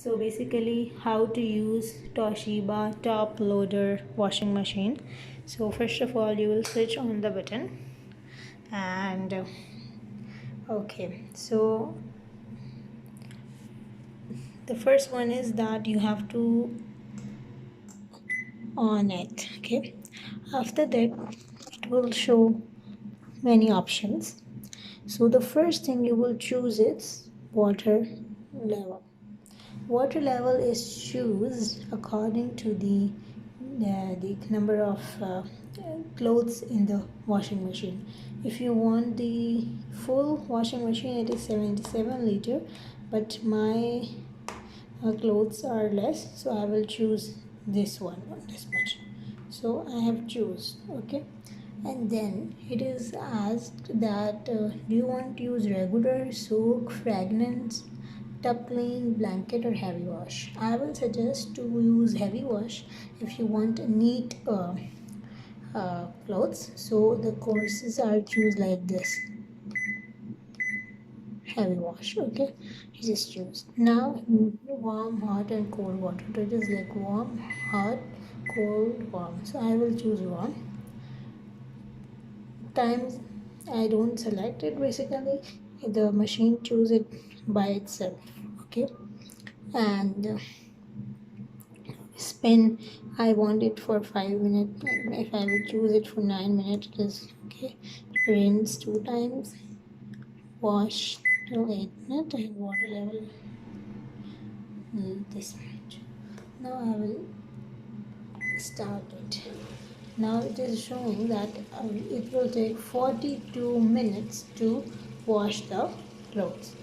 So basically how to use Toshiba top loader washing machine. So first of all you will switch on the button and okay, so the first one is that you have to on it. Okay, after that it will show many options. So the first thing you will choose is water level. Water level is chosen according to the number of clothes in the washing machine. If you want the full washing machine, it is 77 liter, but my clothes are less, so I will choose this one, this much. So I have choose. Okay, and then it is asked that do you want to use regular, soak, fragrance, tub clean, blanket, or heavy wash. I will suggest to use heavy wash if you want neat clothes. So the courses are choose like this, heavy wash. Okay, you just choose. Now warm, hot, and cold water. So it is like warm, hot, cold, warm. So I will choose warm. Times I don't select it, basically the machine choose it by itself. Okay, and spin, I want it for 5 minutes. If I will choose it for 9 minutes, it is okay. Rinse 2 times, wash till 8 minutes, and water level this much. Now I will start it. Now it is showing that it will take 42 minutes to wash the clothes.